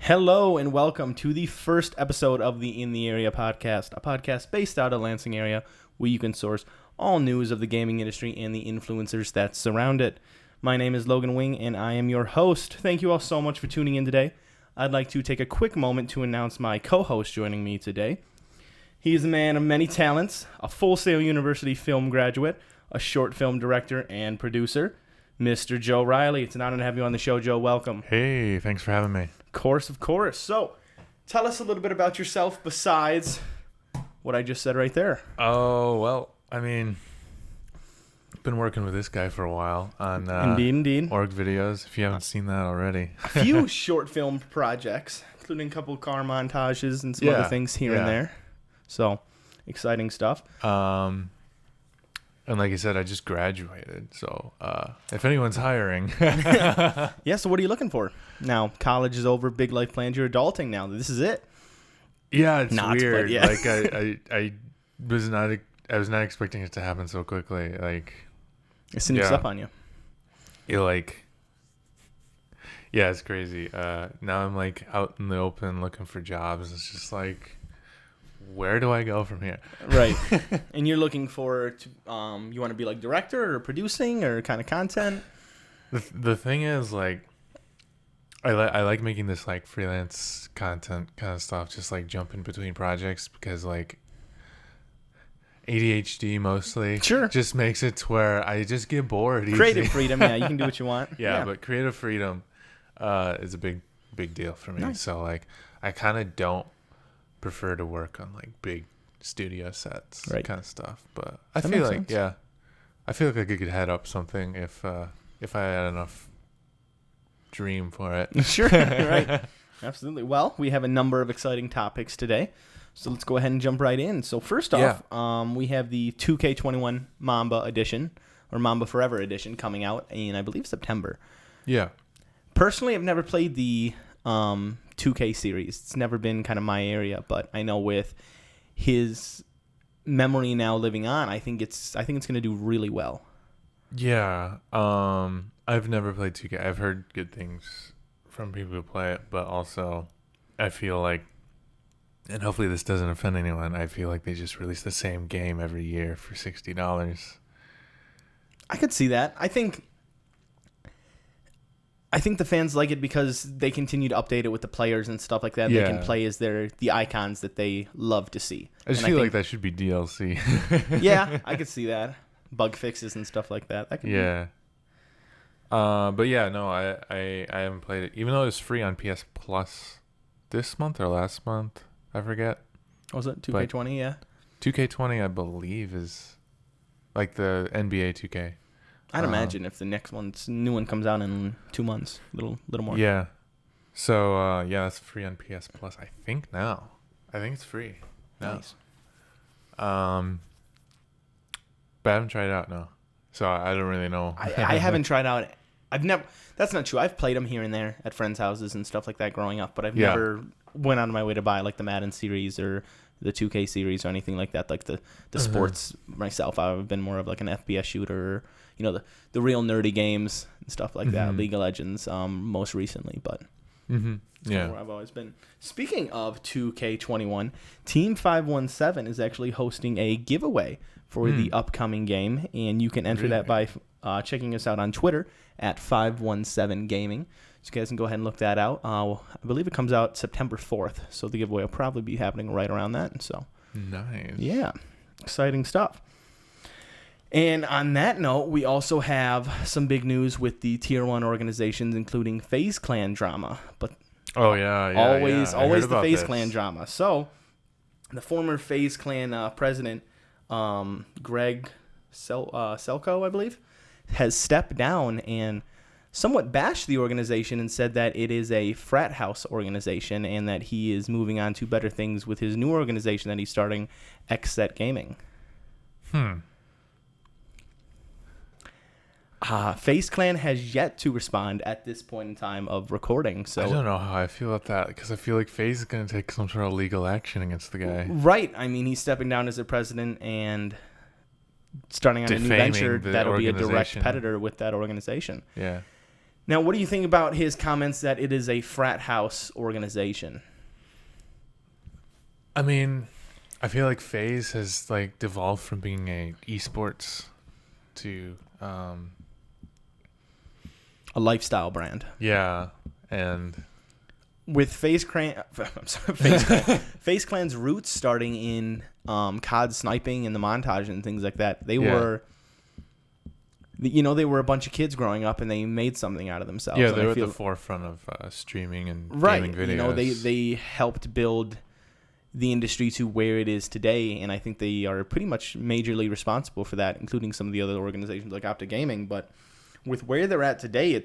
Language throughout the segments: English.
Hello and welcome to the first episode of the In the Area podcast, a podcast based out of Lansing area where you can source all news of the gaming industry and the influencers that surround it. My name is Logan Wing and I am your host. Thank you all so much for tuning in today. I'd like to take a quick moment to announce my co-host joining me today. He is a man of many talents, a Full Sail University film graduate, a short film director and producer, Mr. Joe Riley. It's an honor to have you on the show, Joe. Welcome. Hey, thanks for having me. Of course. So, tell us a little bit about yourself besides what I just said right there. Oh, well, I've been working with this guy for a while on Indeed. org videos, if you haven't seen that already. A few short film projects, including a couple car montages and some other things here and there. So, exciting stuff. And like I said, I just graduated, so if anyone's hiring. Yeah, so what are you looking for? Now, college is over, big life plans, you're adulting now. This is it. Yeah, it's Not, weird. but yeah. Like I was not expecting it to happen so quickly. Like It sneaks up on you. It's crazy. Now I'm like out in the open looking for jobs. It's just like, where do I go from here? Right. And you're looking for, you want to be like director or producing or kind of content? The thing is, like, I like making this like freelance content kind of stuff, just like jumping between projects because like ADHD mostly just makes it to where I just get bored easy. Creative freedom, yeah, you can do what you want. Yeah, but creative freedom is a big deal for me. Nice. So like I kind of don't prefer to work on like big studio sets kind of stuff, but I feel like I could head up something if I had enough dream for it. Sure, right. Absolutely. Well, we have a number of exciting topics today, so let's go ahead and jump right in. So first off, we have the 2K21 Mamba edition, or Mamba Forever edition, coming out in, I believe, September. Yeah. Personally, I've never played the 2K series. It's never been kind of my area, but I know with his memory now living on, I think it's going to do really well. Yeah. I've never played 2K. I've heard good things from people who play it, but also I feel like, and hopefully this doesn't offend anyone, I feel like they just release the same game every year for $60. I could see that. I think the fans like it because they continue to update it with the players and stuff like that. Yeah. They can play as the icons that they love to see. I feel like that should be DLC. Yeah, I could see that. Bug fixes and stuff like that. That could be. But yeah, no, I haven't played it. Even though it was free on PS Plus this month or last month, I forget. Was it 2K20? Yeah. 2K20, I believe, is like the NBA 2K. I'd imagine if the new one comes out in 2 months, little more. Yeah. So that's free on PS Plus. I think now. I think it's free. Now. Nice. But I haven't tried it out. No. So I don't really know. I haven't tried out. That's not true. I've played them here and there at friends' houses and stuff like that growing up, but I've never went out of my way to buy like the Madden series or the 2K series or anything like that. Like the sports myself, I've been more of like an FPS shooter, or, you know, the real nerdy games and stuff like that. League of Legends, most recently, but yeah, where I've always been. Speaking of 2K21, Team 517 is actually hosting a giveaway for the upcoming game, and you can enter that by checking us out on Twitter at 517 Gaming. So you guys can go ahead and look that out. I believe it comes out September 4th, so the giveaway will probably be happening right around that. So nice. Yeah, exciting stuff. And on that note, we also have some big news with the Tier 1 organizations, including FaZeClan drama. But always the FaZeClan drama. So the former FaZeClan president, Greg Selko, I believe, has stepped down and somewhat bashed the organization and said that it is a frat house organization and that he is moving on to better things with his new organization that he's starting, XSET Gaming. FaZeClan has yet to respond at this point in time of recording. So I don't know how I feel about that, because I feel like FaZe is going to take some sort of legal action against the guy. Right. I mean, he's stepping down as a president and starting on a new venture that will be a direct competitor with that organization. Yeah. Now, what do you think about his comments that it is a frat house organization? I mean, I feel like FaZe has like devolved from being a eSports to a lifestyle brand. Yeah, and with FaZeClan's roots starting in COD sniping and the montage and things like that. They were a bunch of kids growing up and they made something out of themselves. Yeah, they were at the forefront of streaming and gaming videos. They helped build the industry to where it is today, and I think they are pretty much majorly responsible for that, including some of the other organizations like Optic Gaming. But with where they're at today,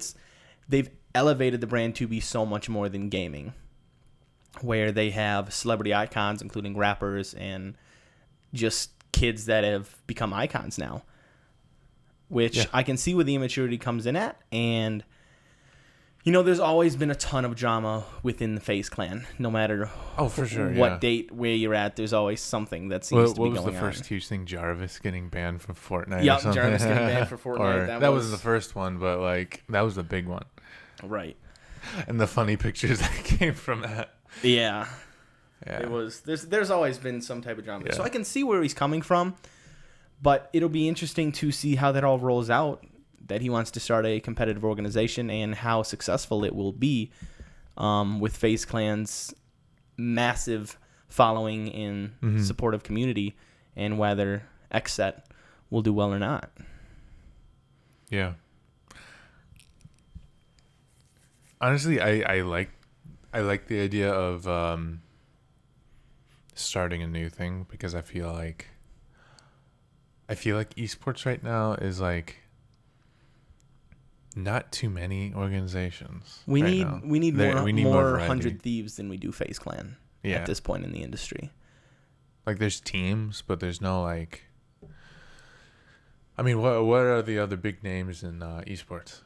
they've elevated the brand to be so much more than gaming, where they have celebrity icons, including rappers and just kids that have become icons now, which I can see where the immaturity comes in at. And there's always been a ton of drama within the FaZeClan. No matter what date, where you're at, there's always something that seems to be going on. What was the first huge thing? Jarvis getting banned from Fortnite? Yep, Jarvis getting banned for Fortnite. That was the first one, but that was the big one. Right. And the funny pictures that came from that. Yeah. It was. There's always been some type of drama. Yeah. So I can see where he's coming from, but it'll be interesting to see how that all rolls out. That he wants to start a competitive organization and how successful it will be with FaZeClan's massive following in supportive community, and whether XSET will do well or not. Yeah. Honestly, I like the idea of starting a new thing, because I feel like esports right now is like not too many organizations. We need more 100 Thieves than we do FaZeClan at this point in the industry. Like, there's teams, but there's no like. I mean, what are the other big names in esports?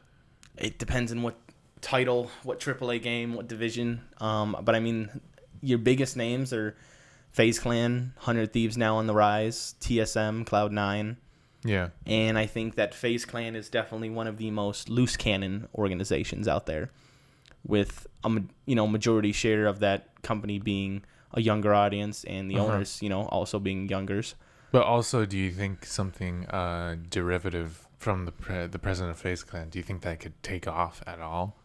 It depends on what title, what AAA game, what division. But I mean, your biggest names are FaZeClan, 100 Thieves now on the rise, TSM, Cloud9. Yeah. And I think that FaZeClan is definitely one of the most loose cannon organizations out there, with a majority share of that company being a younger audience, and the owners, also being youngers. But also, do you think something derivative from the president of FaZeClan, do you think that could take off at all?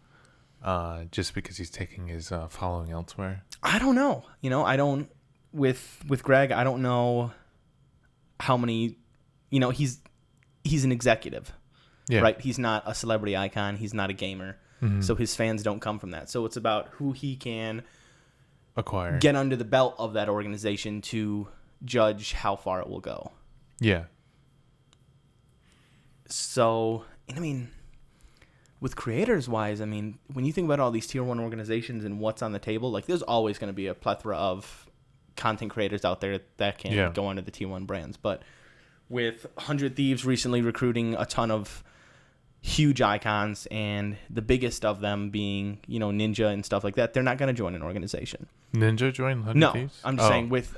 Just because he's taking his following elsewhere? I don't know. I don't. With Greg, I don't know how many. He's an executive, right? He's not a celebrity icon. He's not a gamer. Mm-hmm. So his fans don't come from that. So it's about who he can acquire, get under the belt of that organization to judge how far it will go. Yeah. So, with creators wise, when you think about all these tier 1 organizations and what's on the table, like, there's always going to be a plethora of content creators out there that can go under the tier 1 brands. But with 100 Thieves recently recruiting a ton of huge icons, and the biggest of them being, Ninja and stuff like that, they're not going to join an organization. Ninja join 100 Thieves? I'm just saying with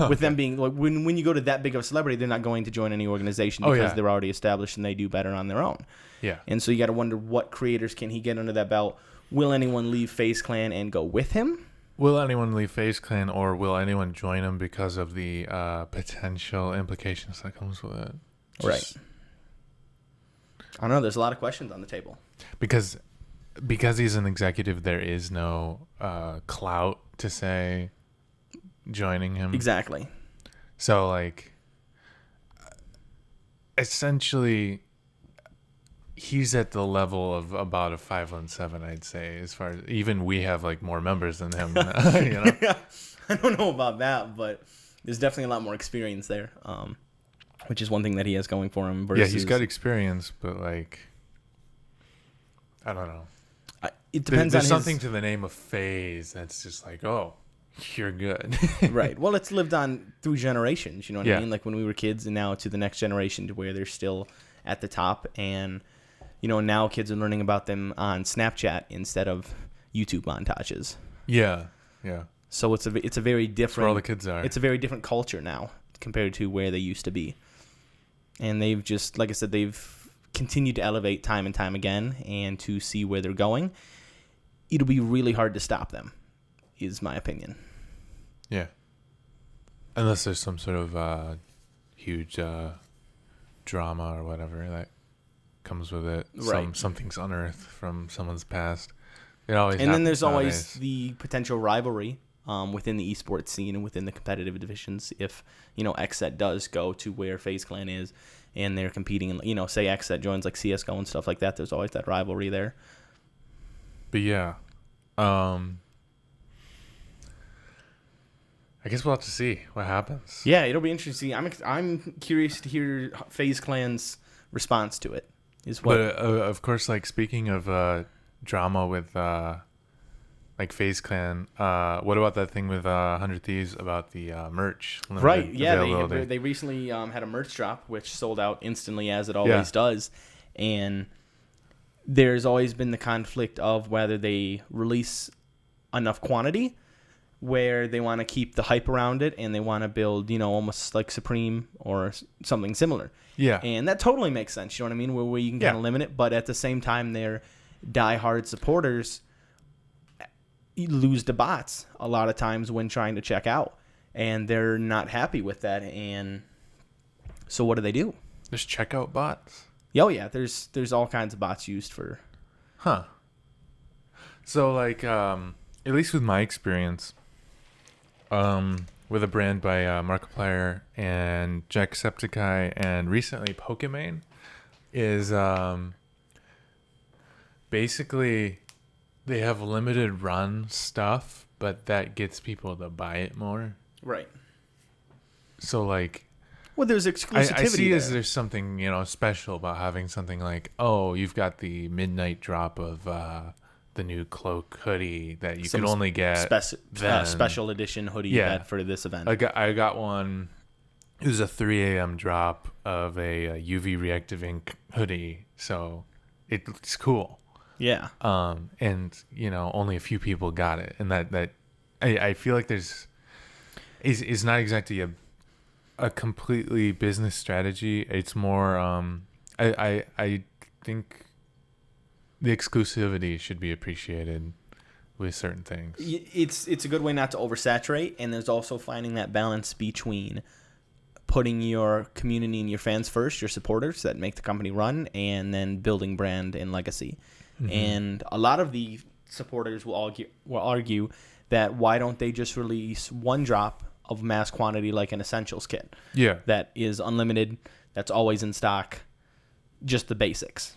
with them being, like, when you go to that big of a celebrity, they're not going to join any organization because they're already established and they do better on their own. Yeah. And so you got to wonder, what creators can he get under that belt? Will anyone leave FaZeClan and go with him? Will anyone leave FaZeClan, or will anyone join him because of the potential implications that comes with it? Right. I don't know. There's a lot of questions on the table. Because he's an executive, there is no clout to say joining him. Exactly. So, like, essentially, he's at the level of about a 517, I'd say, as far as, even we have like more members than him. I don't know about that, but there's definitely a lot more experience there, which is one thing that he has going for him. Versus, he's got experience, but like, I don't know. It depends. There's something to the name of FaZe that's just like, oh, you're good. Right. Well, it's lived on through generations. You know what I mean? Like, when we were kids, and now to the next generation, to where they're still at the top. And now kids are learning about them on Snapchat instead of YouTube montages. Yeah. So it's a very different. That's where all the kids are. It's a very different culture now compared to where they used to be. And they've just, like I said, they've continue to elevate time and time again and to see where they're going, it'll be really hard to stop them, is my opinion. Yeah. Unless there's some sort of huge drama or whatever that comes with it. Right. Something's unearthed from someone's past. It always and then there's nowadays. always the potential rivalry within the esports scene and within the competitive divisions. If, XSET does go to where FaZeClan is and they're competing, in, say XSET joins like CSGO and stuff like that, there's always that rivalry there. But yeah. I guess we'll have to see what happens. Yeah, it'll be interesting. I'm curious to hear FaZeClan's response to it. But of course, like speaking of drama with like FaZeClan, what about that thing with 100 Thieves about the merch? Right. Yeah, they recently had a merch drop which sold out instantly, as it always does, and there's always been the conflict of whether they release enough quantity where they want to keep the hype around it and they want to build, almost like Supreme or something similar. Yeah. And that totally makes sense, you know what I mean, where you can kind of limit it, but at the same time, their diehard supporters lose to bots a lot of times when trying to check out, and they're not happy with that. And so what do? There's checkout bots? Oh, yeah. There's all kinds of bots used for... Huh. So, like, at least with my experience... with a brand by Markiplier and Jacksepticeye and recently Pokimane is basically they have limited run stuff, but that gets people to buy it more. Right. So like, well, there's exclusivity. I see as there's something special about having something like, oh, you've got the midnight drop of the new cloak hoodie that you can only get special edition hoodie for this event. I got one. It was a 3 a.m. drop of a UV reactive ink hoodie, so it's cool. Yeah. And only a few people got it, and that I feel like is not exactly a completely business strategy. It's more I think the exclusivity should be appreciated with certain things. It's a good way not to oversaturate, and there's also finding that balance between putting your community and your fans first, your supporters that make the company run, and then building brand and legacy. Mm-hmm. And a lot of the supporters will argue that why don't they just release one drop of mass quantity like an essentials kit? Yeah. That is unlimited, that's always in stock, just the basics.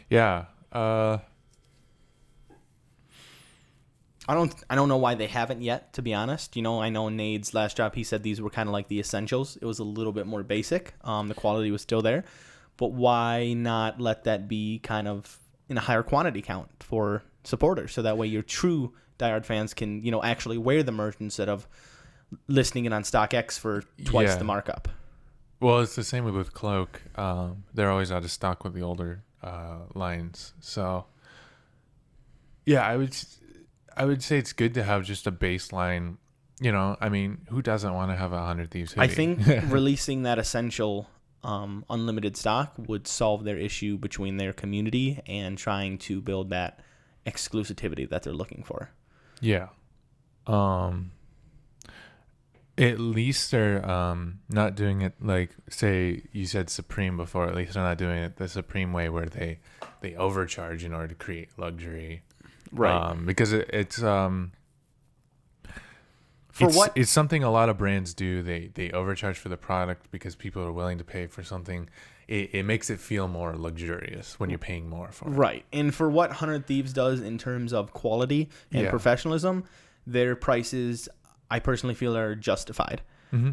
Yeah. I don't know why they haven't yet, to be honest. I know Nade's last drop, he said these were kind of like the essentials. It was a little bit more basic. The quality was still there. But why not let that be kind of in a higher quantity count for supporters, so that way your true diehard fans can, actually wear the merch instead of listing it on StockX for twice the markup. Well, it's the same with Cloak. They're always out of stock with the older lines. So, yeah, I would say it's good to have just a baseline. I mean, who doesn't want to have a 100 Thieves hoodie? I think releasing that essential unlimited stock would solve their issue between their community and trying to build that exclusivity that they're looking for. Yeah. At least they're not doing it like, say you said Supreme before. At least they're not doing it the Supreme way where they overcharge in order to create luxury, right? Because it's something a lot of brands do. They overcharge for the product because people are willing to pay for something. It makes it feel more luxurious when you're paying more for it. Right, and for what 100 Thieves does in terms of quality and professionalism, their prices, I personally feel, are justified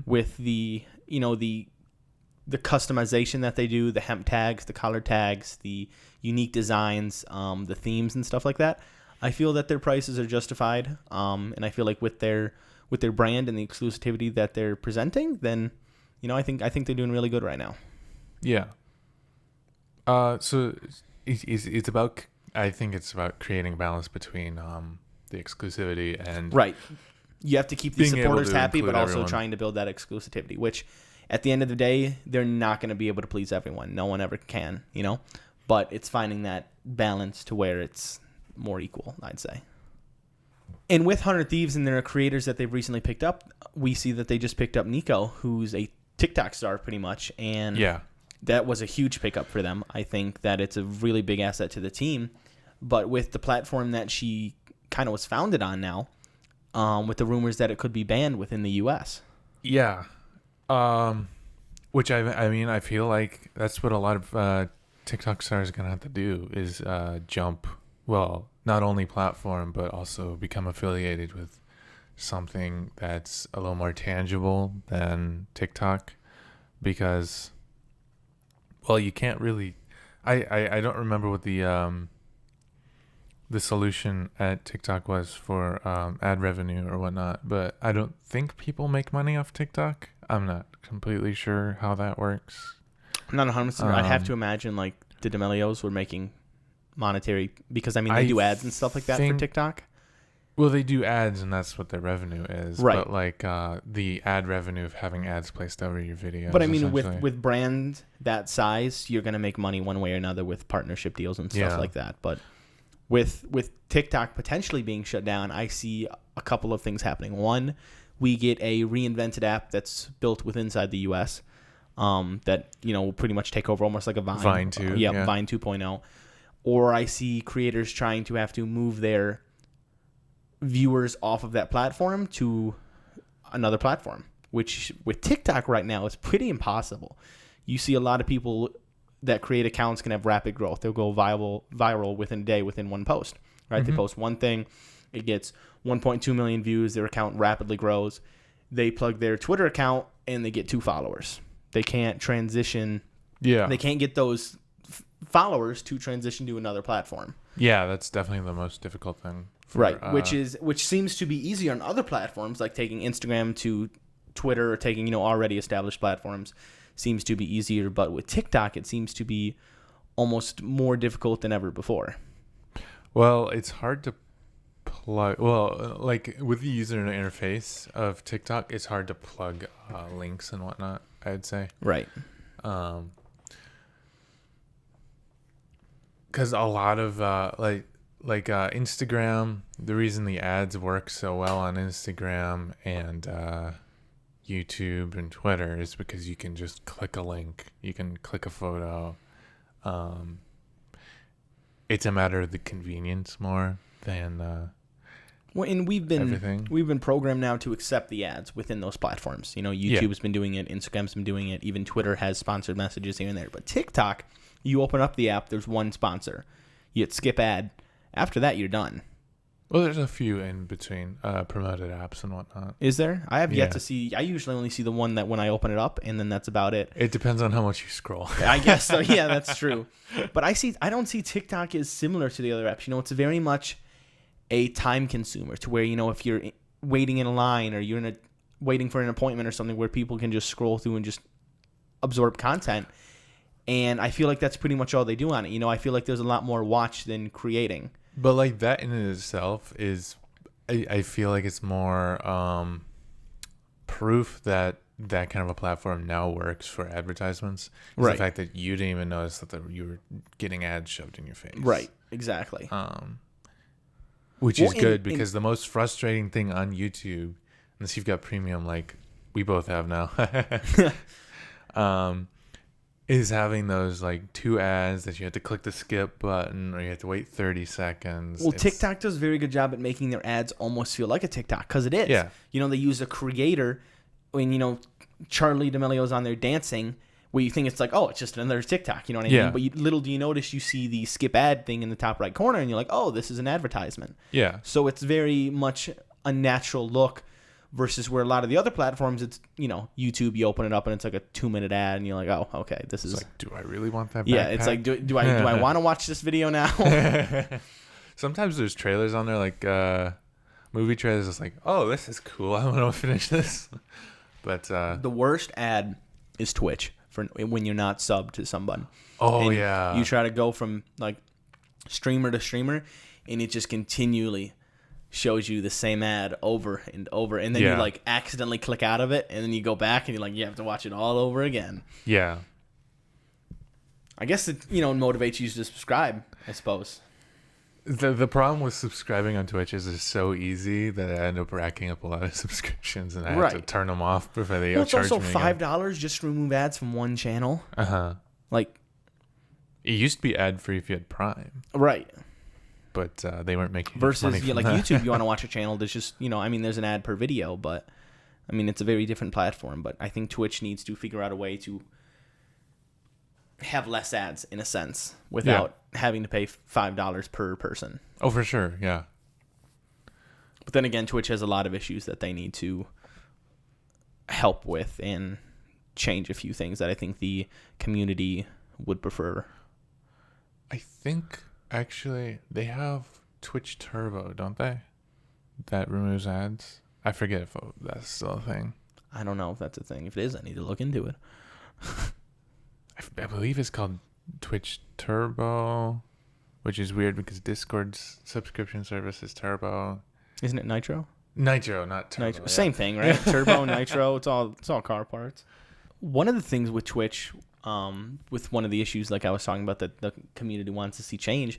with the customization that they do, the hemp tags, the collar tags, the unique designs, the themes and stuff like that. I feel that their prices are justified, and I feel like with their brand and the exclusivity that they're presenting, then I think they're doing really good right now. Yeah. So it's about, I think it's about creating balance between the exclusivity and right. You have to keep the supporters happy, but also everyone. trying to build that exclusivity, which at the end of the day, they're not going to be able to please everyone. No one ever can, you know? But it's finding that balance to where it's more equal, I'd say. And with 100 Thieves and their creators that they've recently picked up, we see that they just picked up Nico, who's a TikTok star pretty much. And that was a huge pickup for them. I think that it's a really big asset to the team. But with the platform that she kind of was founded on now, with the rumors that it could be banned within the U.S. Yeah. Which I mean, I feel like that's what a lot of TikTok stars are going to have to do is jump, well, not only platform, but also become affiliated with something that's a little more tangible than TikTok, because, well, you can't really, I don't remember what the solution at TikTok was for ad revenue or whatnot, but I don't think people make money off TikTok. I'm not completely sure how that works. I'm not 100%. I have to imagine like the D'Amelios were making monetary, because I mean they do ads and stuff like that for TikTok. Well, they do ads and that's what their revenue is, right? But like the ad revenue of having ads placed over your videos. But I mean, with brand that size, you're gonna make money one way or another with partnership deals and stuff like that. But with TikTok potentially being shut down, I see a couple of things happening. One, we get a reinvented app that's built inside the U.S. That, you know, will pretty much take over almost like a Vine. Vine 2. Vine 2.0. Or I see creators trying to have to move their viewers off of that platform to another platform, which with TikTok right now is pretty impossible. You see a lot of people that create accounts can have rapid growth. They'll go viral within a day, within one post, right? Mm-hmm. They post one thing, it gets 1.2 million views, their account rapidly grows. They plug their Twitter account and they get 2 followers. They can't transition. Yeah. They can't get those followers to transition to another platform. Yeah, that's definitely the most difficult thing. Right, which seems to be easier on other platforms, like taking Instagram to Twitter or taking, you know, already established platforms seems to be easier. But with TikTok, it seems to be almost more difficult than ever before. Well, it's hard to plug. Well, like with the user interface of TikTok, it's hard to plug links and whatnot, I'd say. Right. Because a lot of Instagram, the reason the ads work so well on Instagram and YouTube and Twitter is because you can just click a link, you can click a photo. It's a matter of the convenience more than well, and we've been programmed now to accept the ads within those platforms. You know, YouTube's been doing it, Instagram's been doing it, even Twitter has sponsored messages here and there. But TikTok, you open up the app, there's one sponsor. You hit skip ad. After that, you're done. Well, there's a few in between promoted apps and whatnot. Is there? I have yet to see. I usually only see the one that when I open it up, and then that's about it. It depends on how much you scroll. I guess so. Yeah, that's true. But I don't see TikTok as similar to the other apps. You know, it's very much a time consumer to where, you know, if you're waiting in a line or you're waiting for an appointment or something where people can just scroll through and just absorb content. And I feel like that's pretty much all they do on it. You know, I feel like there's a lot more watch than creating. But like that in itself is, I feel like it's more proof that that kind of a platform now works for advertisements. Right. The fact that you didn't even notice that you were getting ads shoved in your face. Right. Exactly. Which is good because the most frustrating thing on YouTube, unless you've got premium like we both have now, is having those like 2 ads that you have to click the skip button or you have to wait 30 seconds. Well, TikTok does a very good job at making their ads almost feel like a TikTok because it is. Yeah. You know, they use a creator when, you know, Charlie D'Amelio's on there dancing where you think it's like, oh, it's just another TikTok. You know what I mean? But little do you notice, you see the skip ad thing in the top right corner and you're like, oh, this is an advertisement. Yeah. So it's very much a natural look. Versus where a lot of the other platforms, it's, you know, YouTube, you open it up and it's like a 2-minute ad and you're like, oh, okay, this is... It's like, do I really want that backpack? Yeah, it's like, do I want to watch this video now? Sometimes there's trailers on there, like movie trailers, it's like, oh, this is cool, I want to finish this. But the worst ad is Twitch for when you're not subbed to someone. Oh, and you try to go from like streamer to streamer and it just continually shows you the same ad over and over, and then you like accidentally click out of it, and then you go back and you're like, you have to watch it all over again. Yeah. I guess it, motivates you to subscribe, I suppose. The problem with subscribing on Twitch is it's so easy that I end up racking up a lot of subscriptions, and I have to turn them off before they charge me. It's also $5 just to remove ads from one channel. Like, it used to be ad free if you had Prime, right? But they weren't making versus money from like that. YouTube. You want to watch a channel, there's just there's an ad per video, but it's a very different platform. But I think Twitch needs to figure out a way to have less ads in a sense without having to pay $5 per person. Oh, for sure, yeah. But then again, Twitch has a lot of issues that they need to help with and change a few things that I think the community would prefer. I think actually they have Twitch Turbo, don't they? That removes ads. I forget if that's still a thing. I don't know if that's a thing. If it is, I need to look into it. I believe it's called Twitch Turbo, which is weird because Discord's subscription service is Turbo. Isn't it Nitro? Nitro, not Turbo. Nitro. Yeah. Same thing, right? Turbo, Nitro, it's all car parts. One of the things with Twitch, with one of the issues like I was talking about that the community wants to see change,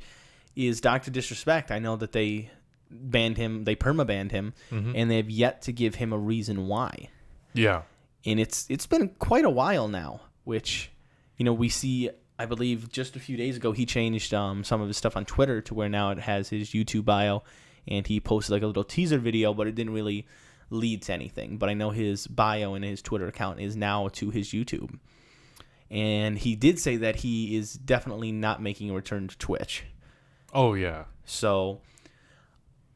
is Dr. Disrespect. I know that they banned him, they perma-banned him, and they have yet to give him a reason why. Yeah. And it's been quite a while now, which... we see, I believe, just a few days ago, he changed some of his stuff on Twitter to where now it has his YouTube bio, and he posted like a little teaser video, but it didn't really lead to anything. But I know his bio and his Twitter account is now to his YouTube. And he did say that he is definitely not making a return to Twitch. Oh, yeah. So,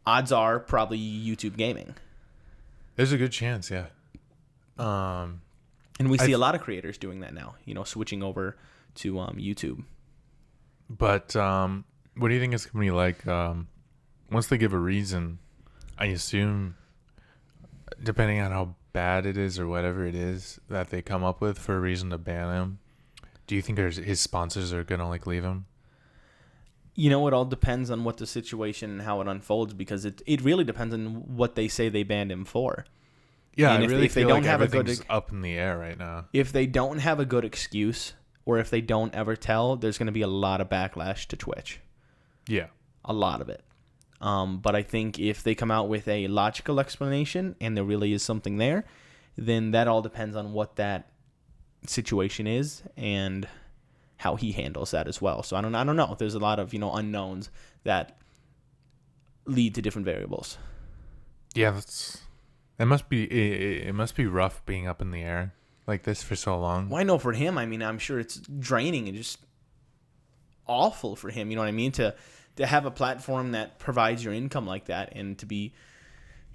odds are probably YouTube gaming. There's a good chance, yeah. And we see a lot of creators doing that now, switching over to YouTube. But what do you think it's going to be like once they give a reason? I assume, depending on how bad it is or whatever it is that they come up with for a reason to ban him, do you think his sponsors are going to leave him? It all depends on what the situation and how it unfolds, because it really depends on what they say they banned him for. Yeah, and I really feel like everything's good, up in the air right now. If they don't have a good excuse, or if they don't ever tell, there's going to be a lot of backlash to Twitch. Yeah. A lot of it. But I think if they come out with a logical explanation and there really is something there, then that all depends on what that situation is and how he handles that as well. So I don't know. There's a lot of unknowns that lead to different variables. Yeah, it must be rough being up in the air like this for so long. Well, I know for him, I'm sure it's draining and just awful for him. You know what I mean? To have a platform that provides your income like that, and to be,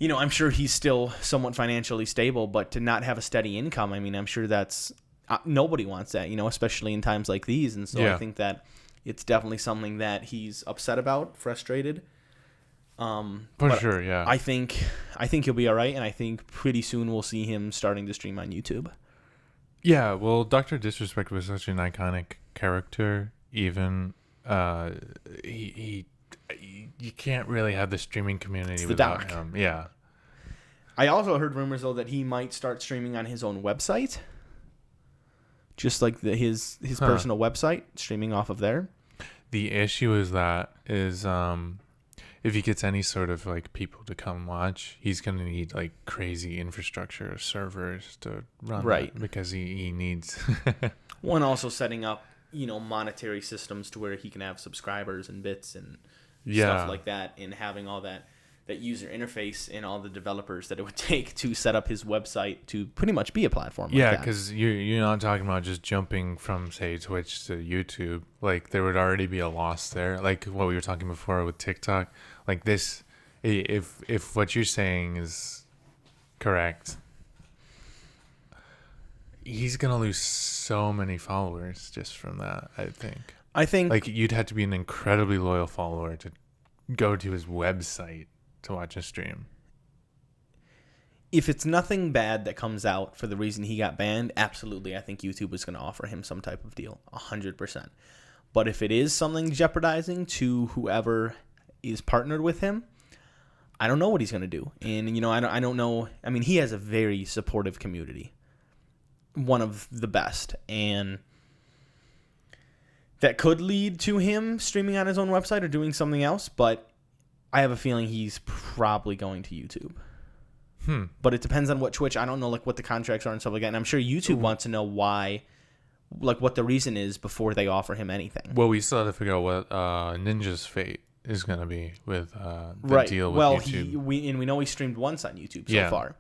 I'm sure he's still somewhat financially stable, but to not have a steady income, I'm sure that's nobody wants that. Especially in times like these. And so I think that it's definitely something that he's upset about, frustrated. For sure, yeah. I think he'll be all right, and I think pretty soon we'll see him starting to stream on YouTube. Yeah, well, Dr. Disrespect was such an iconic character. Even you can't really have the streaming community without him. Yeah. I also heard rumors though that he might start streaming on his own website, just like his personal website, streaming off of there. The issue is if he gets any sort of people to come watch, he's going to need crazy infrastructure servers to run that, because he needs one, also setting up monetary systems to where he can have subscribers and bits and stuff like that, and having all that user interface and all the developers that it would take to set up his website to pretty much be a platform like that. Because you're not talking about just jumping from, say, Twitch to YouTube. There would already be a loss there, like what we were talking before with TikTok. This, if what you're saying is correct, he's gonna lose so many followers just from that. I think you'd have to be an incredibly loyal follower to go to his website to watch a stream. If it's nothing bad that comes out for the reason he got banned, absolutely, I think YouTube is going to offer him some type of deal, 100%. But if it is something jeopardizing to whoever is partnered with him, I don't know what he's going to do. And, you know, I don't know. I mean, he has a very supportive community, one of the best. And that could lead to him streaming on his own website or doing something else. But I have a feeling he's probably going to YouTube. But it depends on what Twitch. I don't know like what the contracts are and stuff like that. And I'm sure YouTube wants to know why, like what the reason is before they offer him anything. Well, we still have to figure out what Ninja's fate is going to be with the deal with YouTube. We know he streamed once on YouTube so far.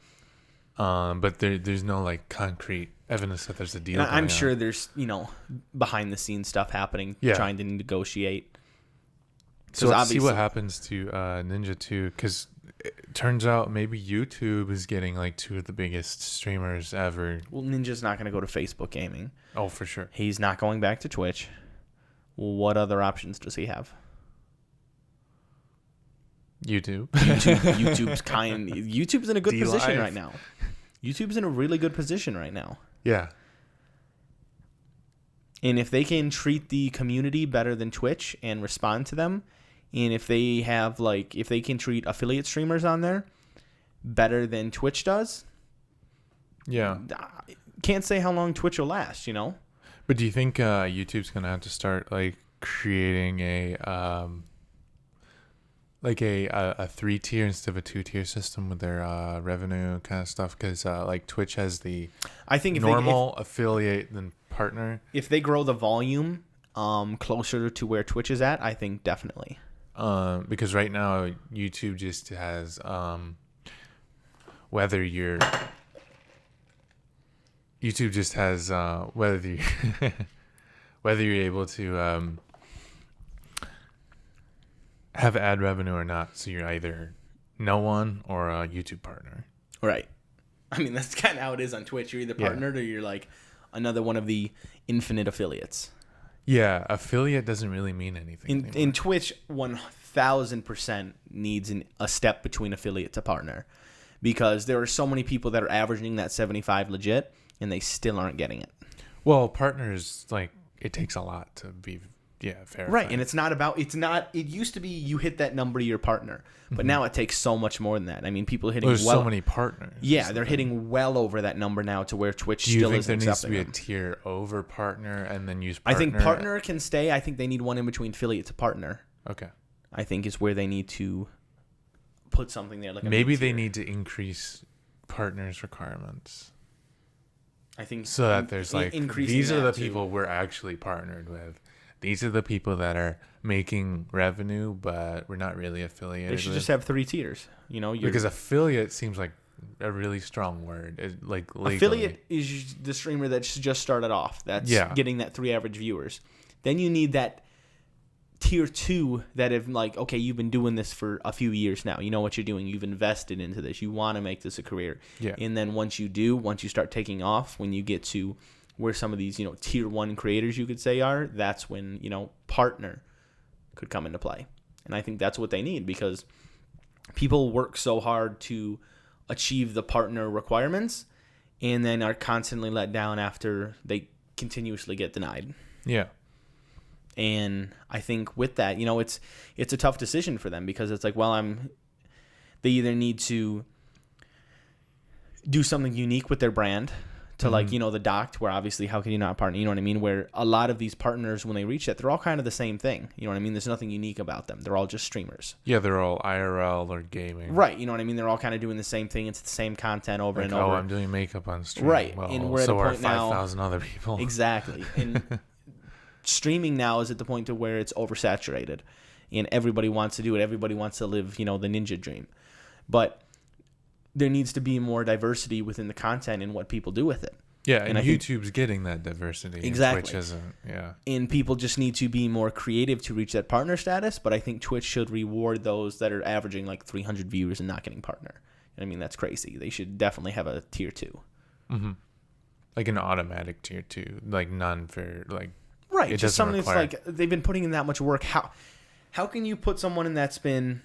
But there's no like concrete evidence that there's a deal. And I'm sure there's, you know, behind the scenes stuff happening, trying to negotiate. So let's see what happens to Ninja too, because it turns out maybe YouTube is getting like 2 of the biggest streamers ever. Well, Ninja's not going to go to Facebook gaming. Oh, for sure. He's not going back to Twitch. What other options does he have? YouTube. YouTube's in a good position right now. YouTube's in a really good position right now. Yeah. And if they can treat the community better than Twitch and respond to them, and if they have if they can treat affiliate streamers on there better than Twitch does, can't say how long Twitch will last, you know. But do you think YouTube's gonna have to start like creating a 3-tier instead of a 2-tier system with their revenue kind of stuff? Because like Twitch has the normal affiliate then partner. If they grow the volume closer to where Twitch is at, I think definitely. Because right now YouTube just has whether you're whether you're able to have ad revenue or not. So you're either no one or a YouTube partner. Right. I mean, that's kind of how it is on Twitch. You're either partnered or you're like another one of the infinite affiliates. Yeah, affiliate doesn't really mean anything. In Twitch, 1,000% needs a step between affiliate to partner, because there are so many people that are averaging that 75 legit, and they still aren't getting it. Well, partners, like, it takes a lot to be verified. Right, and it used to be you hit that number, your partner, but now it takes so much more than that. I mean, people are hitting so many partners. Yeah, they're hitting well over that number now to where Twitch still isn't accepting. Do you think there needs to be a tier over partner and then use partner? I think partner can stay. I think they need one in between affiliate to partner. Okay. I think is where they need to put something there. Like maybe they need to increase partners' requirements. I think so that there's like, these are the people we're actually partnered with. These are the people that are making revenue, but we're not really affiliated. They should just have 3 tiers. You know, because affiliate seems like a really strong word. Like legally. Affiliate is the streamer that's just started off. That's getting that 3 average viewers. Then you need that tier 2 that have like, okay, you've been doing this for a few years now. You know what you're doing. You've invested into this. You want to make this a career. Yeah. And then once you start taking off, when you get to where some of these, you know, tier 1 creators you could say are, that's when, you know, partner could come into play. And I think that's what they need, because people work so hard to achieve the partner requirements and then are constantly let down after they continuously get denied. Yeah. And I think with that, you know, it's a tough decision for them, because it's like, well, they either need to do something unique with their brand to like, you know, the docked, where obviously how can you not partner? You know what I mean? Where a lot of these partners, when they reach that, they're all kind of the same thing. You know what I mean? There's nothing unique about them. They're all just streamers. Yeah, they're all IRL or gaming. Right. You know what I mean? They're all kind of doing the same thing. It's the same content over and over. Oh, I'm doing makeup on stream. Right. Well, and we're so at a are point now. 5,000 other people. Exactly. And streaming now is at the point to where it's oversaturated, and everybody wants to do it. Everybody wants to live, you know, the ninja dream. But there needs to be more diversity within the content and what people do with it. Yeah, and YouTube's getting that diversity. Exactly. Twitch isn't, yeah. And people just need to be more creative to reach that partner status, but I think Twitch should reward those that are averaging like 300 viewers and not getting partner. I mean, that's crazy. They should definitely have a tier 2. Mm-hmm. Like an automatic tier 2, like none for like. Right, just something that's like they've been putting in that much work. How can you put someone in that's been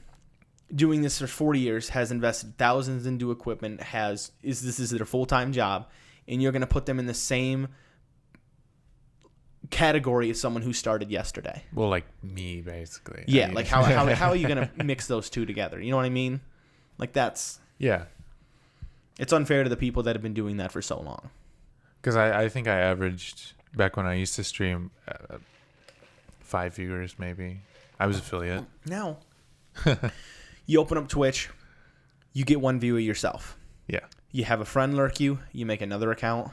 doing this for 40 years, has invested thousands into equipment, this is their full-time job, and you're going to put them in the same category as someone who started yesterday? Well, like me, basically. Yeah, like how are you going to mix those two together? You know what I mean? Like that's Yeah. It's unfair to the people that have been doing that for so long. Because I think I averaged, back when I used to stream, 5 viewers maybe. I was affiliate. Now, you open up Twitch, you get 1 viewer yourself. Yeah. You have a friend lurk you make another account,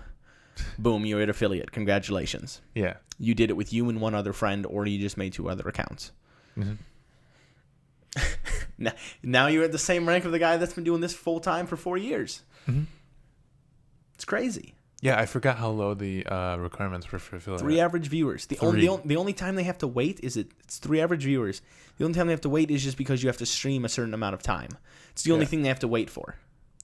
boom, you're an affiliate. Congratulations. Yeah. You did it with you and 1 other friend, or you just made 2 other accounts. Mm-hmm. Now you're at the same rank of the guy that's been doing this full time for 4 years. Mm-hmm. It's crazy. Yeah, I forgot how low the requirements were for affiliate. 3 average viewers. The only time they have to wait is it's 3 average viewers. The only time they have to wait is just because you have to stream a certain amount of time. It's the only thing they have to wait for.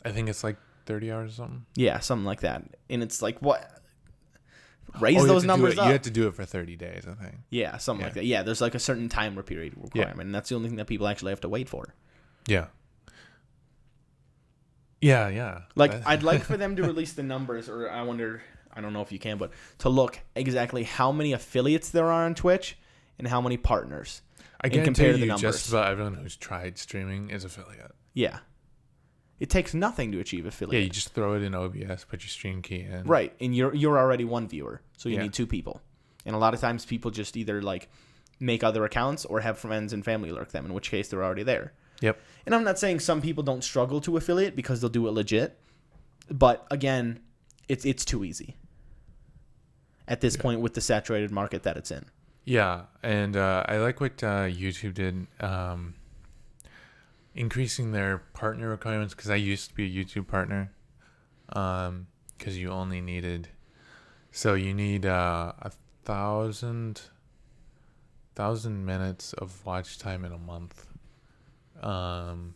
I think it's like 30 hours or something. Yeah, something like that. And it's like, what? Raise those numbers up. You have to do it for 30 days, I think. Yeah, something like that. Yeah, there's like a certain time period requirement, and that's the only thing that people actually have to wait for. Yeah. Yeah. Like, I'd like for them to release the numbers, or I don't know if you can, but to look exactly how many affiliates there are on Twitch and how many partners. I can compare the numbers. Just about everyone who's tried streaming is affiliate. Yeah. It takes nothing to achieve affiliate. Yeah, you just throw it in OBS, put your stream key in. Right, and you're already 1 viewer, so you need 2 people. And a lot of times people just either like make other accounts or have friends and family lurk them, in which case they're already there. Yep. And I'm not saying some people don't struggle to affiliate because they'll do it legit, but again, it's too easy at this point with the saturated market that it's in. Yeah, and I like what YouTube did. Increasing their partner requirements, because I used to be a YouTube partner, because you only needed, so you need 1,000 minutes of watch time in a month, and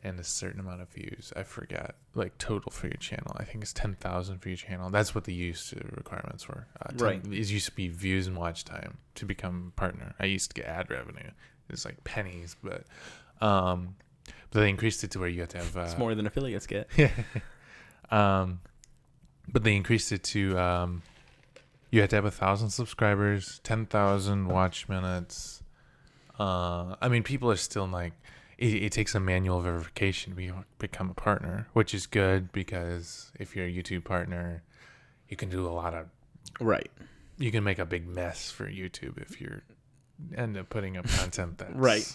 a certain amount of views. I forget, like total for your channel. I think it's 10,000 for your channel. That's what the used to requirements were. Right. It used to be views and watch time to become a partner. I used to get ad revenue. It's like pennies, but they increased it to where you have to have. It's more than affiliates get. But they increased it to you have to have 1,000 subscribers, 10,000 watch minutes. I mean, people are still like, it takes a manual verification to become a partner, which is good because if you're a YouTube partner, you can do a lot of. Right. You can make a big mess for YouTube if you end up putting up content that's right.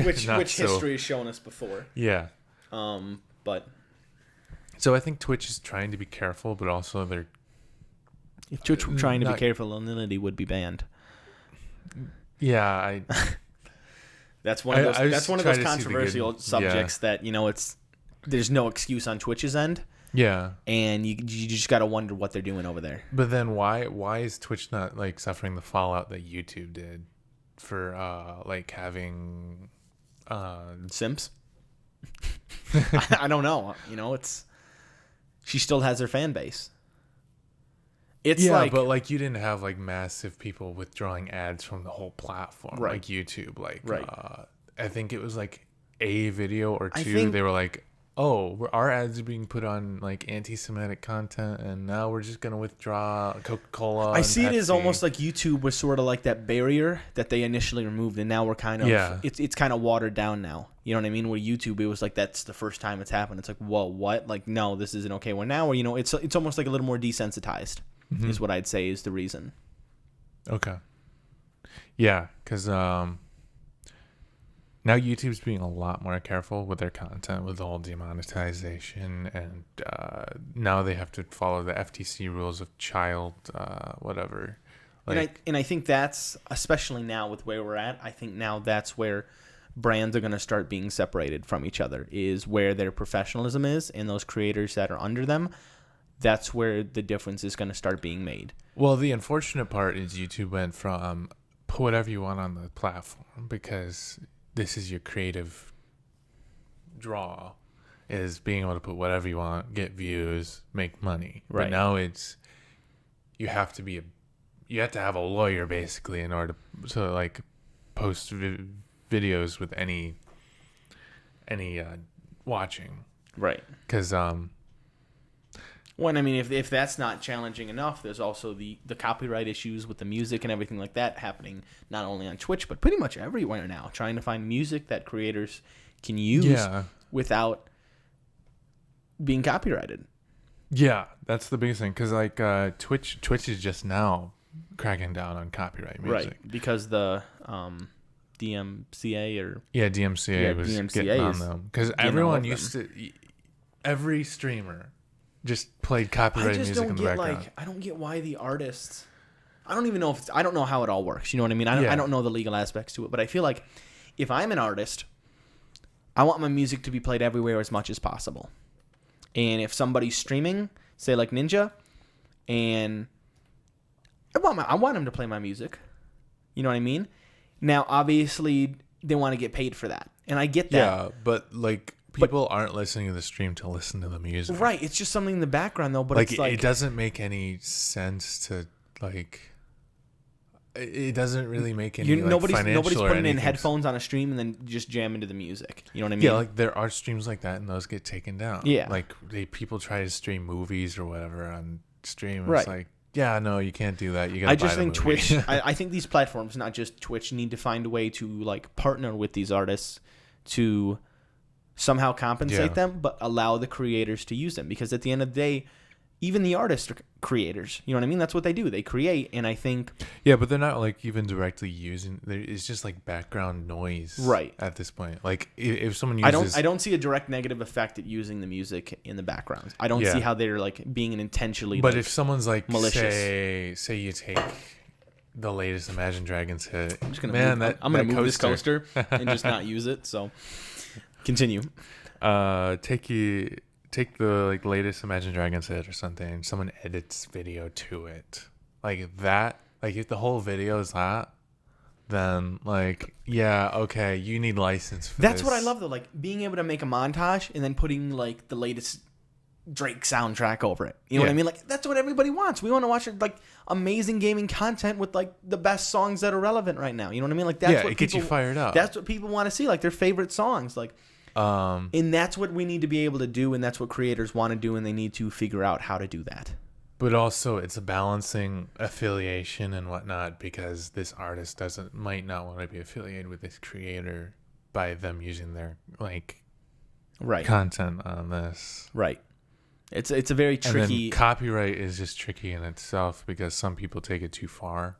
Which history has shown us before. Yeah. But so I think Twitch is trying to be careful, but also they're if Twitch were trying to be careful, anonymity would be banned. Yeah, that's one of those. That's one of those controversial subjects that there's no excuse on Twitch's end. Yeah, and you just got to wonder what they're doing over there. But then why is Twitch not like suffering the fallout that YouTube did for like having simps? I don't know. She still has her fan base. But like you didn't have like massive people withdrawing ads from the whole platform, right. Like YouTube. Like right. I think it was like a video or two. They were like, "Oh, our ads are being put on like anti-Semitic content, and now we're just gonna withdraw Coca-Cola." I see Pepsi. It as almost like YouTube was sort of like that barrier that they initially removed, and now we're kind of it's kind of watered down now. You know what I mean? Where YouTube, it was like that's the first time it's happened. It's like, whoa, what? Like, no, this isn't okay. Where now, where it's almost like a little more desensitized. Mm-hmm. Is what I'd say is the reason. Okay. Yeah, because now YouTube's being a lot more careful with their content with all demonetization, and now they have to follow the FTC rules of child whatever. And I think that's, especially now with where we're at, I think now that's where brands are going to start being separated from each other, is where their professionalism is, and those creators that are under them. That's where the difference is going to start being made. Well, the unfortunate part is YouTube went from put whatever you want on the platform, because this is your creative draw, is being able to put whatever you want, get views, make money. Right. But now it's you have to have a lawyer basically in order to like post videos with any watching. Right. Because Well, I mean, if that's not challenging enough, there's also the copyright issues with the music and everything like that happening not only on Twitch, but pretty much everywhere now, trying to find music that creators can use without being copyrighted. Yeah, that's the biggest thing, because like Twitch is just now cracking down on copyright music, right? Because the DMCA or DMCA was getting on them, because everyone used to, every streamer just played copyright music in the background. I don't get why the artists. I don't even know if I don't know how it all works. You know what I mean? I don't know the legal aspects to it, but I feel like if I'm an artist, I want my music to be played everywhere as much as possible. And if somebody's streaming, say like Ninja, and I want them to play my music. You know what I mean? Now, obviously, they want to get paid for that, and I get that. Yeah, but like people aren't listening to the stream to listen to the music. Right? It's just something in the background, though. But like, it's like it doesn't make any sense to like. It doesn't really make any nobody's putting in headphones on a stream and then just jamming to the music. You know what I mean? Yeah, like there are streams like that, and those get taken down. Yeah, like people try to stream movies or whatever on stream. Right. It's like, yeah, no, you can't do that. You got. I just think Twitch. I think these platforms, not just Twitch, need to find a way to like partner with these artists to somehow compensate them, but allow the creators to use them, because at the end of the day, even the artists are creators. You know what I mean? That's what they do. They create, and I think... Yeah, but they're not, like, even directly using... It's just, like, background noise at this point. Like, if someone uses... I don't see a direct negative effect at using the music in the background. I don't see how they're, like, being intentionally, But like, if someone's, like, malicious. Say you take the latest Imagine Dragons hit... I'm just going to move this coaster and just not use it, so... Continue. Take the like latest Imagine Dragons hit or something, someone edits video to it like that, like if the whole video is that, then like okay, you need license for That's this. what I love though, like being able to make a montage and then putting like the latest Drake soundtrack over it. You know what I mean? Like that's what everybody wants. We want to watch like amazing gaming content with like the best songs that are relevant right now. You know what I mean? Like that's what it gets you fired up. That's what people want to see, like their favorite songs, like. And that's what we need to be able to do, and that's what creators want to do, and they need to figure out how to do that. But also, it's a balancing affiliation and whatnot, because this artist might not want to be affiliated with this creator by them using their like content on this. Right. It's a very tricky. And then copyright is just tricky in itself, because some people take it too far,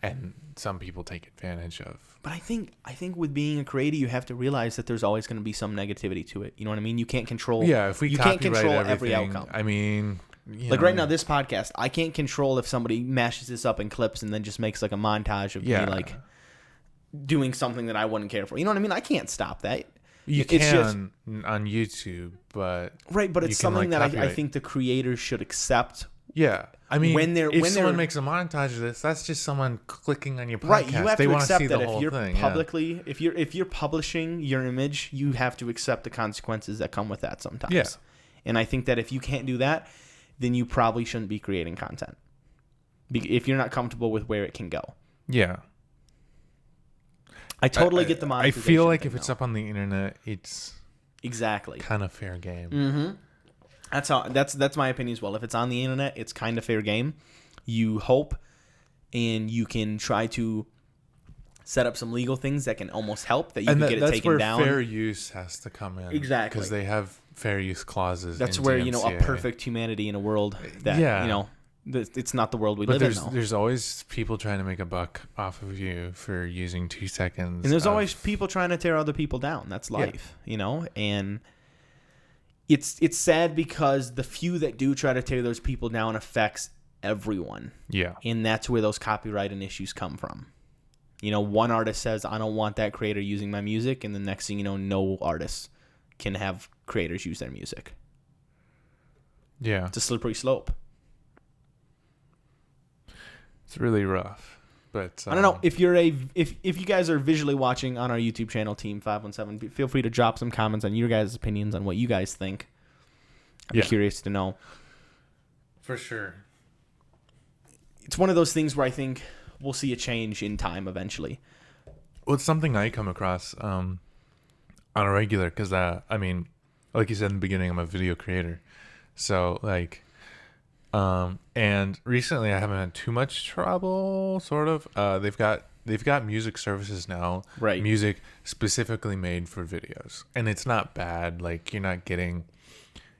and some people take advantage of. But I think with being a creator, you have to realize that there's always going to be some negativity to it. You know what I mean? You can't control. Yeah, if you can't control every outcome. I mean, like right now, this podcast, I can't control if somebody mashes this up in clips and then just makes like a montage of me like doing something that I wouldn't care for. You know what I mean? I can't stop that. You can on YouTube, but but it's something that I think the creators should accept. Yeah, I mean, if someone makes a montage of this, that's just someone clicking on your podcast. Right, you have to accept that if you're publicly, if you're publishing your image, you have to accept the consequences that come with that sometimes. Yeah. And I think that if you can't do that, then you probably shouldn't be creating content. If you're not comfortable with where it can go. Yeah. I totally get the monetization. I feel like if it's up on the internet, it's exactly kind of fair game. Mm-hmm. That's my opinion as well. If it's on the internet, it's kind of fair game. You hope, and you can try to set up some legal things that can almost help that you can get it taken down. That's where fair use has to come in. Exactly, because they have fair use clauses. That's where DMCA. A perfect humanity in a world that it's not the world we live in. But there's always people trying to make a buck off of you for using 2 seconds, and there's always people trying to tear other people down. That's life, and. It's sad because the few that do try to tear those people down affects everyone. Yeah. And that's where those copyright and issues come from. One artist says, I don't want that creator using my music, and the next thing you know, no artist can have creators use their music. Yeah. It's a slippery slope. It's really rough. But I don't know if you guys are visually watching on our YouTube channel, Team 517. Feel free to drop some comments on your guys' opinions on what you guys think. I'd be curious to know. For sure. It's one of those things where I think we'll see a change in time eventually. Well, it's something I come across on a regular because I mean, like you said in the beginning, I'm a video creator, so like. And recently I haven't had too much trouble, sort of. They've got they've got music services now, right? Music specifically made for videos, and it's not bad. Like you're not getting,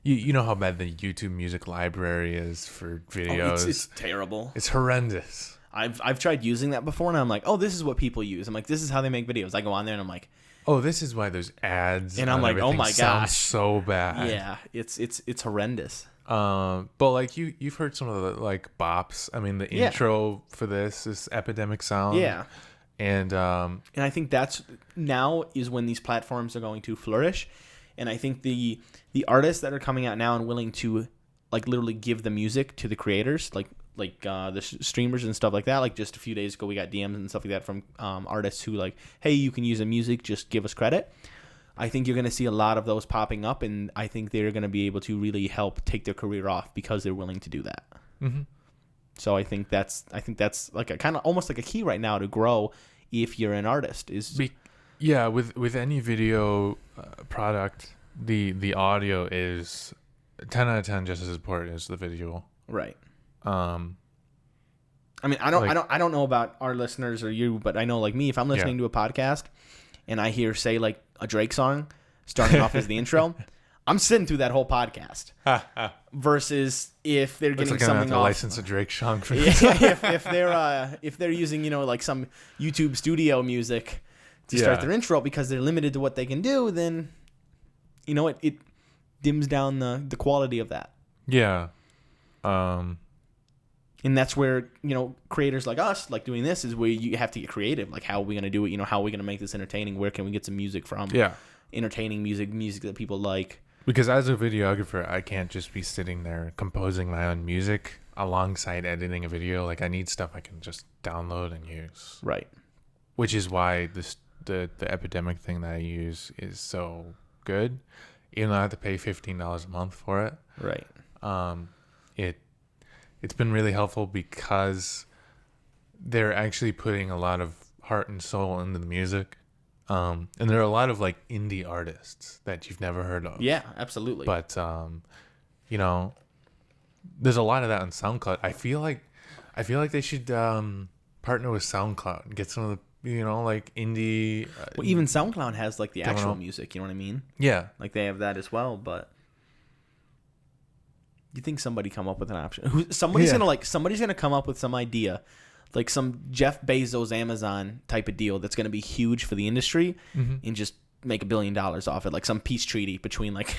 you know how bad the YouTube Music library is for videos. It's terrible. It's horrendous. I've tried using that before, and I'm like, oh, this is what people use. I'm like, this is how they make videos. I go on there and I'm like, oh, this is why there's ads. And I'm like, oh my gosh, so bad. Yeah, it's horrendous. But like you've heard some of the like bops. I mean, the intro for this is Epidemic Sound. Yeah, and I think that's now is when these platforms are going to flourish, and I think the artists that are coming out now and willing to like literally give the music to the creators, like the streamers and stuff like that. Like just a few days ago, we got DMs and stuff like that from artists who like, hey, you can use the music, just give us credit. I think you're going to see a lot of those popping up, and I think they're going to be able to really help take their career off because they're willing to do that. Mm-hmm. So I think that's like a kind of almost like a key right now to grow if you're an artist. With any video product, the audio is 10 out of 10 just as important as the visual. Right. I mean, I don't know about our listeners or you, but I know like me, if I'm listening to a podcast and I hear say like a Drake song starting off as the intro, I'm sitting through that whole podcast. Versus if they're getting something off, license a Drake song for if they're using like some YouTube studio music to start their intro because they're limited to what they can do, then it dims down the quality of that. Yeah. And that's where, creators like us, like doing this, is where you have to get creative. Like, how are we going to do it? How are we going to make this entertaining? Where can we get some music from? Yeah. Entertaining music that people like. Because as a videographer, I can't just be sitting there composing my own music alongside editing a video. Like, I need stuff I can just download and use. Right. Which is why the Epidemic thing that I use is so good. Even though I have to pay $15 a month for it. Right. It's been really helpful because they're actually putting a lot of heart and soul into the music. And there are a lot of like indie artists that you've never heard of. Yeah, absolutely. But, there's a lot of that on SoundCloud. I feel like they should partner with SoundCloud and get some of the, like indie. Well, even SoundCloud has like the actual music. You know what I mean? Yeah. Like they have that as well, but. You think somebody come up with an option? Somebody's gonna come up with some idea, like some Jeff Bezos Amazon type of deal that's gonna be huge for the industry, and just make $1 billion off it, like some peace treaty between like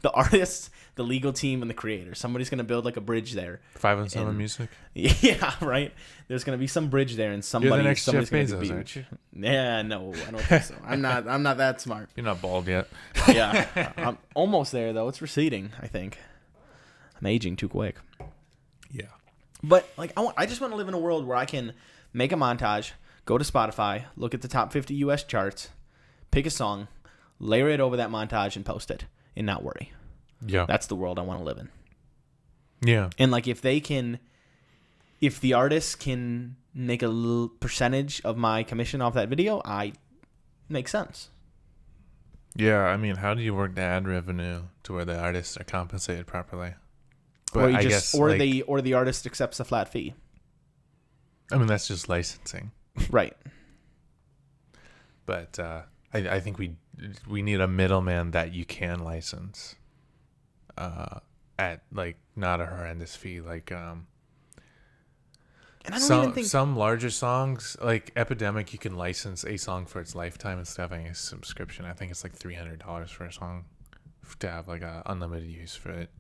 the artists, the legal team, and the creators. Somebody's gonna build like a bridge there. 5 on 7 music. Yeah, right. There's gonna be some bridge there, and somebody's You're the next gonna Jeff Bezos, aren't you? Yeah, no, I don't think so. I'm not that smart. You're not bald yet. Yeah, I'm almost there though. It's receding, I think. I'm aging too quick. Yeah. But like I just want to live in a world where I can make a montage, go to Spotify, look at the top 50 US charts, pick a song, layer it over that montage and post it and not worry. Yeah. That's the world I want to live in. Yeah. And like if the artists can make a little percentage of my commission off that video, makes sense. Yeah, I mean, how do you work the ad revenue to where the artists are compensated properly? But or the artist accepts a flat fee. I mean, that's just licensing, right? But I think we need a middleman that you can license at like not a horrendous fee. Like and I don't even think some larger songs like Epidemic, you can license a song for its lifetime instead of having a subscription. I think it's like $300 for a song to have like a unlimited use for it.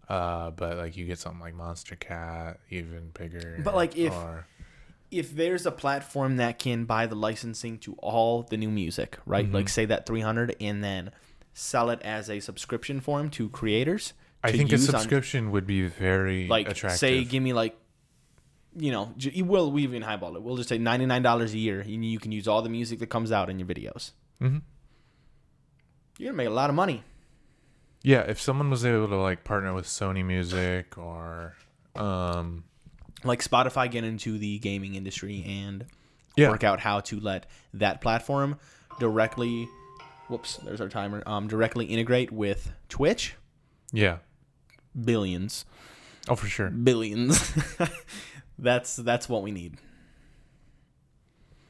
But like you get something like Monster Cat, even bigger. But like if there's a platform that can buy the licensing to all the new music, right? Mm-hmm. Like say that $300 and then sell it as a subscription form to creators. I think a subscription would be very attractive. Say, give me like, we even highball it. We'll just say $99 a year, and you can use all the music that comes out in your videos. Mm-hmm. You're gonna make a lot of money. Yeah, if someone was able to like partner with Sony Music or like Spotify get into the gaming industry and work out how to let that platform directly there's our timer. Directly integrate with Twitch. Yeah. Billions. Oh, for sure. Billions. That's what we need.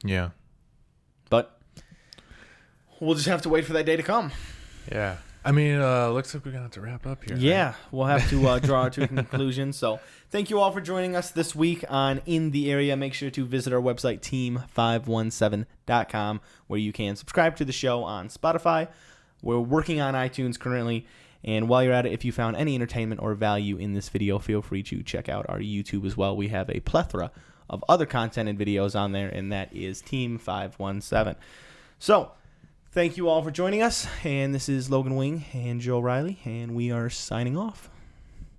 Yeah. But we'll just have to wait for that day to come. Yeah. I mean, looks like we're going to have to wrap up here. Yeah, right? We'll have to draw to a conclusion. So thank you all for joining us this week on In the Area. Make sure to visit our website, team517.com, where you can subscribe to the show on Spotify. We're working on iTunes currently. And while you're at it, if you found any entertainment or value in this video, feel free to check out our YouTube as well. We have a plethora of other content and videos on there, and that is Team 517. So thank you all for joining us, and this is Logan Wing and Joe Riley, and we are signing off.